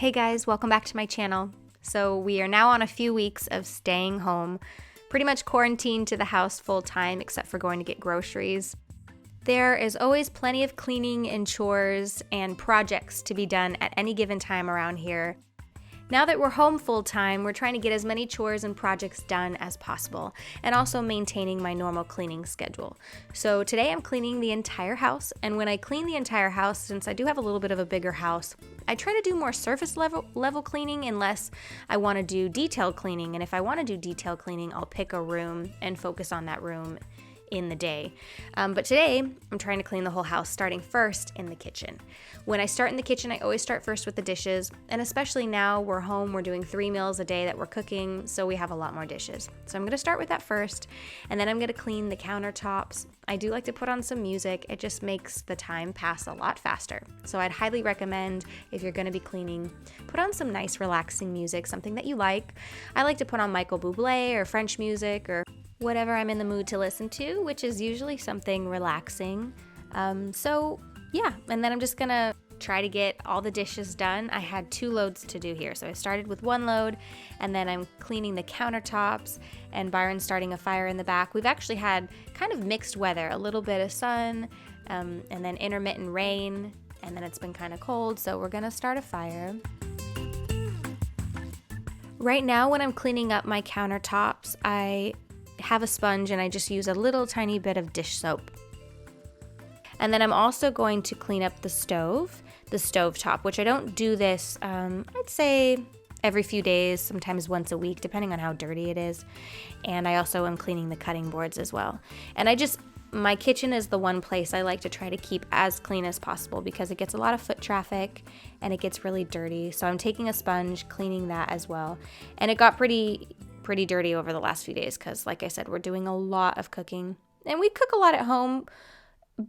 Hey guys, welcome back to my channel. So we are now on a few weeks of staying home, pretty much quarantined to the house full time except for going to get groceries. There is always plenty of cleaning and chores and projects to be done at any given time around here. Now that we're home full time, we're trying to get as many chores and projects done as possible, and also maintaining my normal cleaning schedule. So today I'm cleaning the entire house, and when I clean the entire house, since I do have a little bit of a bigger house, I try to do more surface level cleaning unless I want to do detailed cleaning. And if I want to do detailed cleaning, I'll pick a room and focus on that room in the day. But today I'm trying to clean the whole house, starting first in the kitchen. When I start in the kitchen, I always start first with the dishes, and especially now we're home, we're doing 3 meals a day that we're cooking, so we have a lot more dishes. So I'm going to start with that first, and then I'm going to clean the countertops. I do like to put on some music. It just makes the time pass a lot faster. So I'd highly recommend, if you're going to be cleaning, put on some nice relaxing music, something that you like. I like to put on Michael Bublé or French music or whatever I'm in the mood to listen to, which is usually something relaxing. Yeah, and then I'm just gonna try to get all the dishes done. I had 2 loads to do here, so I started with 1 load, and then I'm cleaning the countertops, and Byron's starting a fire in the back. We've actually had kind of mixed weather, a little bit of sun, and then intermittent rain, and then it's been kind of cold, so we're gonna start a fire. Right now, when I'm cleaning up my countertops, I have a sponge and I just use a little tiny bit of dish soap. And then I'm also going to clean up the stovetop, which I don't do this, I'd say every few days, sometimes once a week, depending on how dirty it is. And I also am cleaning the cutting boards as well. And my kitchen is the one place I like to try to keep as clean as possible because it gets a lot of foot traffic and it gets really dirty. So I'm taking a sponge, cleaning that as well. And it got pretty dirty over the last few days because, like I said, we're doing a lot of cooking. And we cook a lot at home,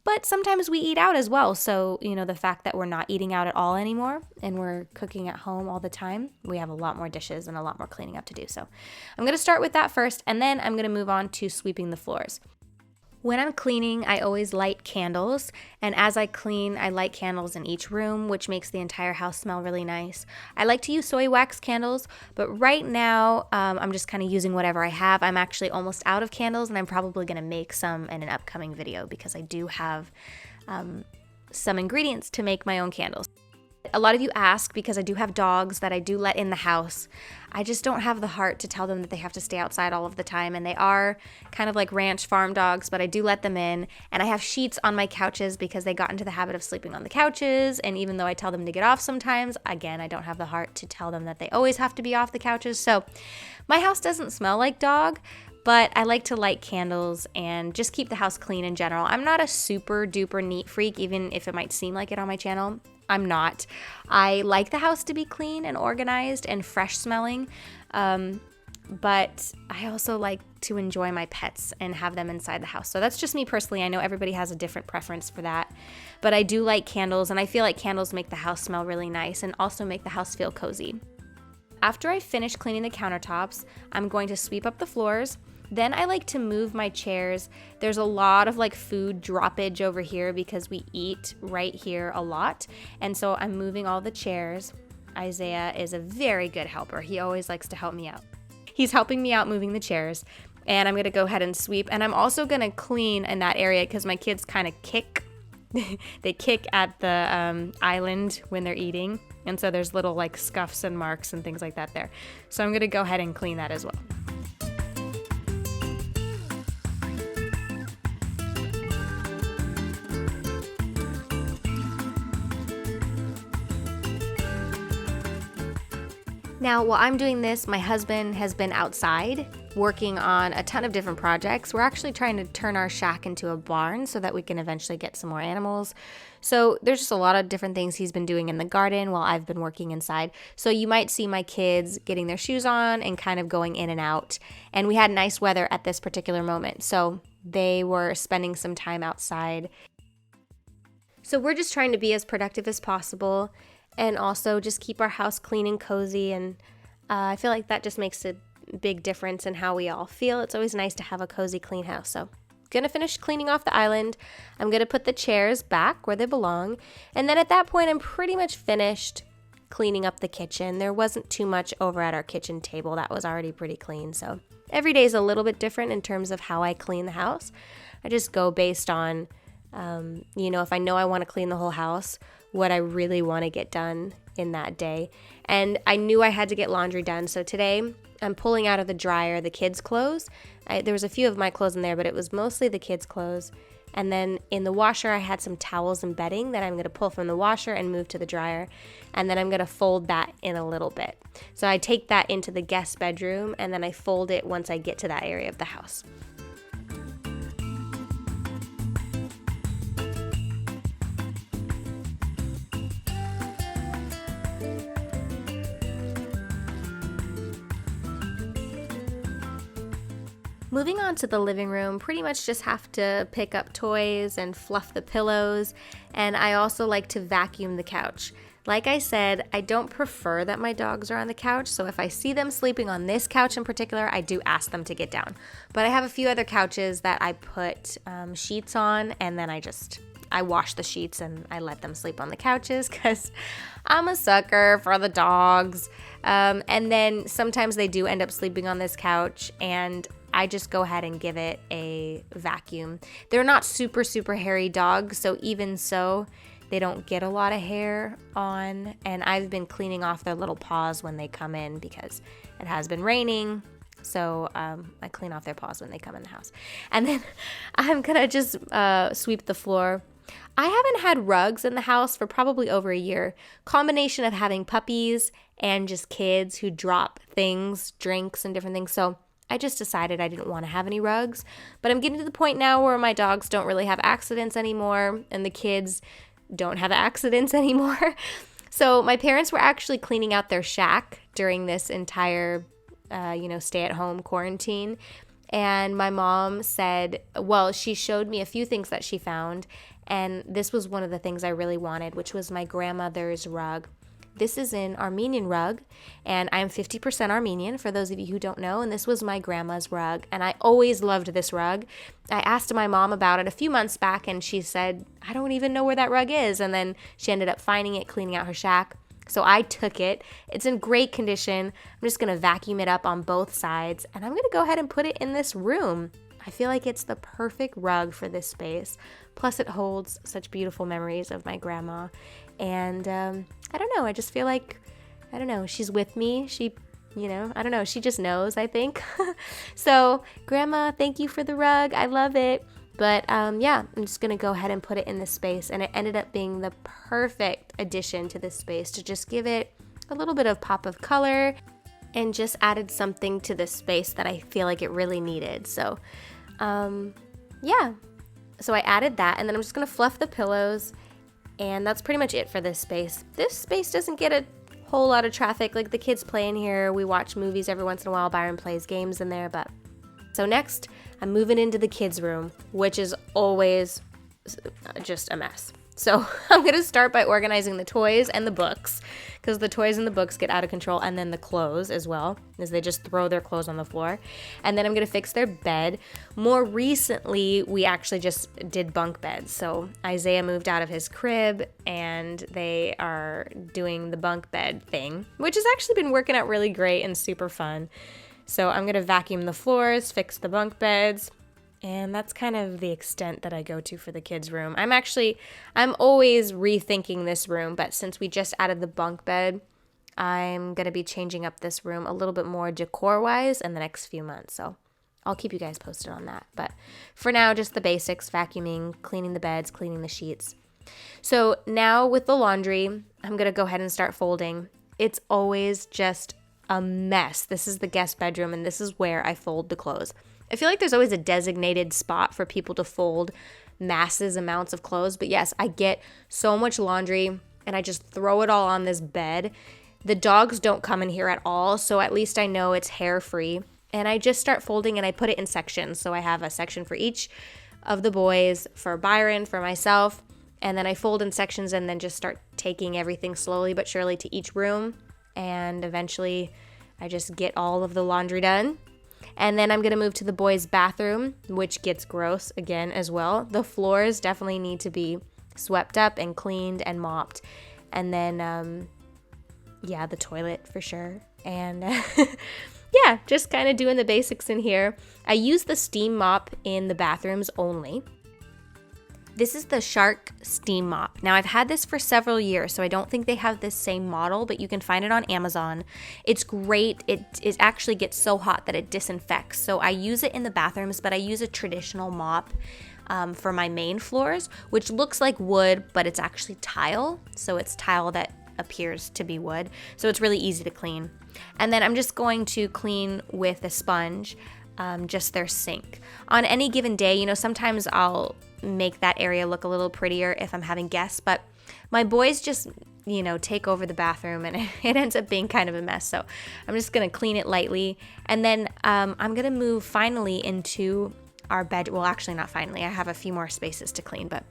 but sometimes we eat out as well. So, the fact that we're not eating out at all anymore and we're cooking at home all the time, we have a lot more dishes and a lot more cleaning up to do. So I'm going to start with that first, and then I'm going to move on to sweeping the floors. When I'm cleaning, I always light candles, and as I clean, I light candles in each room, which makes the entire house smell really nice. I like to use soy wax candles, but right now, I'm just kind of using whatever I have. I'm actually almost out of candles, and I'm probably going to make some in an upcoming video because I do have some ingredients to make my own candles. A lot of you ask because I do have dogs that I do let in the house. I just don't have the heart to tell them that they have to stay outside all of the time, and they are kind of like ranch farm dogs, but I do let them in, and I have sheets on my couches because they got into the habit of sleeping on the couches, and even though I tell them to get off sometimes, again, I don't have the heart to tell them that they always have to be off the couches. So my house doesn't smell like dog, but I like to light candles and just keep the house clean in general. I'm not a super duper neat freak, even if it might seem like it on my channel. I'm not. I like the house to be clean and organized and fresh smelling, but I also like to enjoy my pets and have them inside the house. So that's just me personally. I know everybody has a different preference for that, but I do like candles, and I feel like candles make the house smell really nice and also make the house feel cozy. After I finish cleaning the countertops, I'm going to sweep up the floors. Then I like to move my chairs. There's a lot of food droppage over here because we eat right here a lot. And so I'm moving all the chairs. Isaiah is a very good helper. He always likes to help me out. He's helping me out moving the chairs. And I'm going to go ahead and sweep. And I'm also going to clean in that area because my kids kind of kick. They kick at the island when they're eating. And so there's little scuffs and marks and things like that there. So I'm going to go ahead and clean that as well. Now, while I'm doing this, my husband has been outside working on a ton of different projects. We're actually trying to turn our shack into a barn so that we can eventually get some more animals. So there's just a lot of different things he's been doing in the garden while I've been working inside. So you might see my kids getting their shoes on and kind of going in and out. And we had nice weather at this particular moment, so they were spending some time outside. So we're just trying to be as productive as possible and also just keep our house clean and cozy, and I feel like that just makes a big difference in how we all feel. It's always nice to have a cozy, clean house. So gonna finish cleaning off the island. I'm gonna put the chairs back where they belong, and then at that point I'm pretty much finished. cleaning up the kitchen. There wasn't too much over at our kitchen table. That was already pretty clean. So every day is a little bit different in terms of how I clean the house. I just go based on, if I know I want to clean the whole house, what I really want to get done in that day. And I knew I had to get laundry done. So today I'm pulling out of the dryer the kids' clothes. There was a few of my clothes in there, but it was mostly the kids' clothes. And then in the washer, I had some towels and bedding that I'm going to pull from the washer and move to the dryer. And then I'm going to fold that in a little bit. So I take that into the guest bedroom, and then I fold it once I get to that area of the house. Moving on to the living room, pretty much just have to pick up toys and fluff the pillows, and I also like to vacuum the couch. Like I said, I don't prefer that my dogs are on the couch, so if I see them sleeping on this couch in particular, I do ask them to get down. But I have a few other couches that I put sheets on, and then I wash the sheets and I let them sleep on the couches because I'm a sucker for the dogs. And then sometimes they do end up sleeping on this couch, and I just go ahead and give it a vacuum. They're not super, super hairy dogs, so even so, they don't get a lot of hair on, and I've been cleaning off their little paws when they come in because it has been raining, so I clean off their paws when they come in the house. And then I'm gonna just sweep the floor. I haven't had rugs in the house for probably over a year. Combination of having puppies and just kids who drop things, drinks, and different things, so I just decided I didn't want to have any rugs, but I'm getting to the point now where my dogs don't really have accidents anymore, and the kids don't have accidents anymore. So my parents were actually cleaning out their shack during this entire, stay-at-home quarantine, and my mom said, she showed me a few things that she found, and this was one of the things I really wanted, which was my grandmother's rug. This is an Armenian rug, and I'm 50% Armenian, for those of you who don't know, and this was my grandma's rug, and I always loved this rug. I asked my mom about it a few months back, and she said, I don't even know where that rug is, and then she ended up finding it, cleaning out her shack. So I took it. It's in great condition. I'm just going to vacuum it up on both sides, and I'm going to go ahead and put it in this room. I feel like it's the perfect rug for this space. Plus, it holds such beautiful memories of my grandma. And I don't know, I just feel like, she's with me. She just knows, I think. So, Grandma, thank you for the rug. I love it. But I'm just going to go ahead and put it in this space. And it ended up being the perfect addition to this space to just give it a little bit of pop of color and just added something to this space that I feel like it really needed. So, So I added that, and then I'm just going to fluff the pillows. And that's pretty much it for this space. This space doesn't get a whole lot of traffic. Like, the kids play in here. We watch movies every once in a while. Byron plays games in there. So next, I'm moving into the kids' room, which is always just a mess. So I'm going to start by organizing the toys and the books, because the toys and the books get out of control, and then the clothes as well, as they just throw their clothes on the floor. And then I'm going to fix their bed. More recently, we actually just did bunk beds. So Isaiah moved out of his crib, and they are doing the bunk bed thing, which has actually been working out really great and super fun. So I'm going to vacuum the floors, fix the bunk beds, and that's kind of the extent that I go to for the kids' room. I'm always rethinking this room, but since we just added the bunk bed, I'm going to be changing up this room a little bit more decor-wise in the next few months. So I'll keep you guys posted on that. But for now, just the basics: vacuuming, cleaning the beds, cleaning the sheets. So now with the laundry, I'm going to go ahead and start folding. It's always just a mess. This is the guest bedroom, and this is where I fold the clothes. I feel like there's always a designated spot for people to fold massive amounts of clothes. But yes, I get so much laundry, and I just throw it all on this bed. The dogs don't come in here at all, so at least I know it's hair-free. And I just start folding, and I put it in sections. So I have a section for each of the boys, for Byron, for myself, and then I fold in sections and then just start taking everything slowly but surely to each room. And eventually I just get all of the laundry done. And then I'm going to move to the boys' bathroom, which gets gross again as well. The floors definitely need to be swept up and cleaned and mopped. And then Yeah, the toilet for sure. And yeah, just kind of doing the basics in here. I use the steam mop in the bathrooms only. This is the Shark Steam Mop. Now, I've had this for several years, so I don't think they have this same model, but you can find it on Amazon. It's great. It actually gets so hot that it disinfects. So I use it in the bathrooms, but I use a traditional mop for my main floors, which looks like wood, but it's actually tile. So it's tile that appears to be wood. So it's really easy to clean. And then I'm just going to clean with a sponge, just their sink. On any given day, sometimes I'll make that area look a little prettier if I'm having guests, but my boys just, take over the bathroom and it ends up being kind of a mess. So I'm just going to clean it lightly. And then I'm going to move finally into our bed. Well, actually not finally. I have a few more spaces to clean, but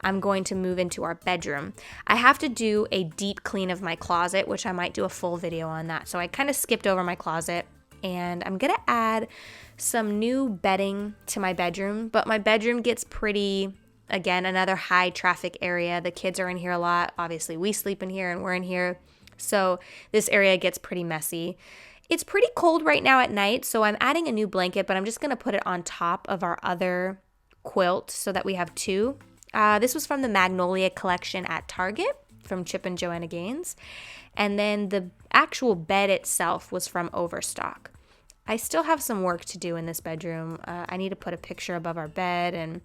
I'm going to move into our bedroom. I have to do a deep clean of my closet, which I might do a full video on that. So I kind of skipped over my closet. And I'm going to add some new bedding to my bedroom, but my bedroom gets pretty, again, another high traffic area. The kids are in here a lot. Obviously, we sleep in here and we're in here. So this area gets pretty messy. It's pretty cold right now at night, so I'm adding a new blanket, but I'm just going to put it on top of our other quilt so that we have two. This was from the Magnolia collection at Target from Chip and Joanna Gaines. And then the actual bed itself was from Overstock. I still have some work to do in this bedroom. I need to put a picture above our bed and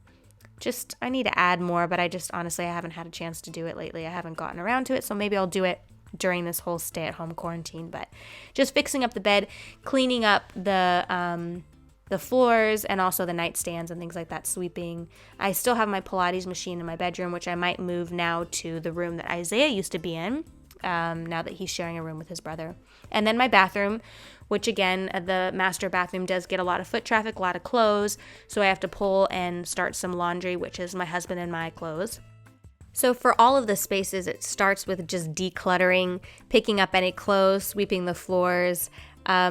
I need to add more, but honestly, I haven't had a chance to do it lately. I haven't gotten around to it, so maybe I'll do it during this whole stay-at-home quarantine. But just fixing up the bed, cleaning up the floors and also the nightstands and things like that, sweeping. I still have my Pilates machine in my bedroom, which I might move now to the room that Isaiah used to be in. Now that he's sharing a room with his brother. And then my bathroom, which again, the master bathroom does get a lot of foot traffic, a lot of clothes, so I have to pull and start some laundry, which is my husband and my clothes. So for all of the spaces, it starts with just decluttering, picking up any clothes, sweeping the floors,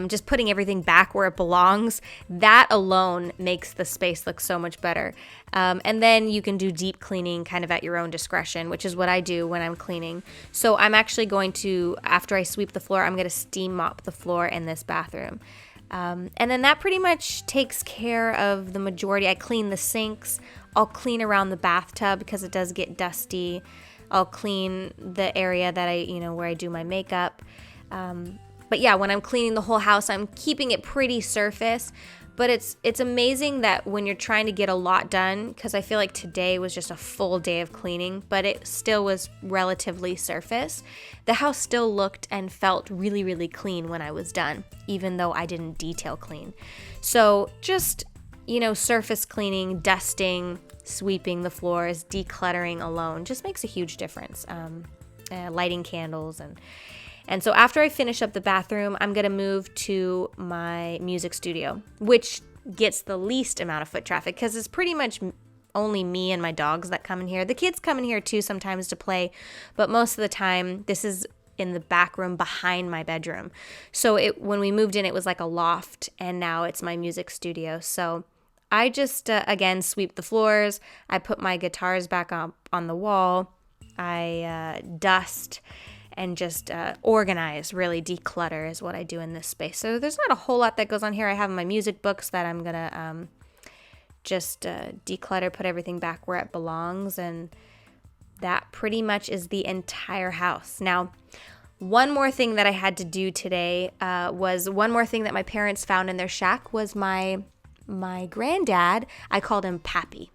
just putting everything back where it belongs. That alone makes the space look so much better. And then you can do deep cleaning kind of at your own discretion, which is what I do when I'm cleaning. So I'm actually going to, after I sweep the floor, I'm going to steam mop the floor in this bathroom. And then that pretty much takes care of the majority. I clean the sinks. I'll clean around the bathtub because it does get dusty. I'll clean the area that where I do my makeup. But yeah, when I'm cleaning the whole house, I'm keeping it pretty surface. But it's amazing that when you're trying to get a lot done, because I feel like today was just a full day of cleaning, but it still was relatively surface. The house still looked and felt really, really clean when I was done, even though I didn't detail clean. So just, surface cleaning, dusting, sweeping the floors, decluttering alone just makes a huge difference. Lighting candles and so after I finish up the bathroom, I'm going to move to my music studio, which gets the least amount of foot traffic because it's pretty much only me and my dogs that come in here. The kids come in here too sometimes to play, but most of the time this is in the back room behind my bedroom. So when we moved in, it was like a loft, and now it's my music studio. So I just, again, sweep the floors. I put my guitars back up on the wall. I dust and just organize, really declutter is what I do in this space. So there's not a whole lot that goes on here. I have my music books that I'm going to just declutter, put everything back where it belongs, and that pretty much is the entire house. Now, one more thing that I had to do today was one more thing that my parents found in their shack was my granddad, I called him Pappy.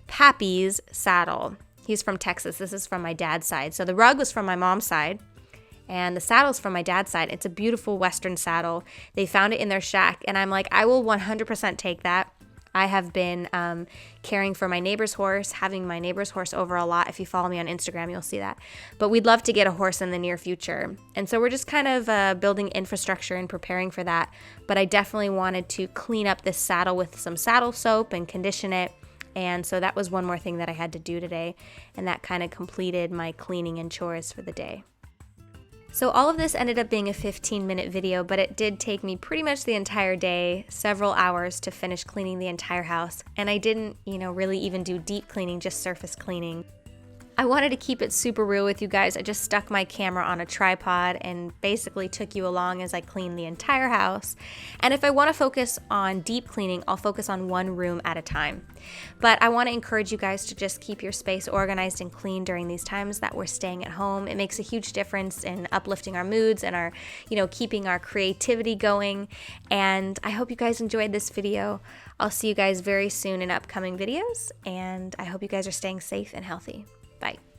Pappy's saddle. He's from Texas. This is from my dad's side. So the rug was from my mom's side, and the saddle's from my dad's side. It's a beautiful Western saddle. They found it in their shack, and I'm like, I will 100% take that. I have been caring for my neighbor's horse, having my neighbor's horse over a lot. If you follow me on Instagram, you'll see that. But we'd love to get a horse in the near future. And so we're just kind of building infrastructure and preparing for that. But I definitely wanted to clean up this saddle with some saddle soap and condition it. And so that was one more thing that I had to do today. And that kind of completed my cleaning and chores for the day. So all of this ended up being a 15-minute video, but it did take me pretty much the entire day, several hours to finish cleaning the entire house. And I didn't, really even do deep cleaning, just surface cleaning. I wanted to keep it super real with you guys. I just stuck my camera on a tripod and basically took you along as I clean the entire house. And if I want to focus on deep cleaning, I'll focus on one room at a time. But I want to encourage you guys to just keep your space organized and clean during these times that we're staying at home. It makes a huge difference in uplifting our moods and our, keeping our creativity going. And I hope you guys enjoyed this video. I'll see you guys very soon in upcoming videos, and I hope you guys are staying safe and healthy. Bye.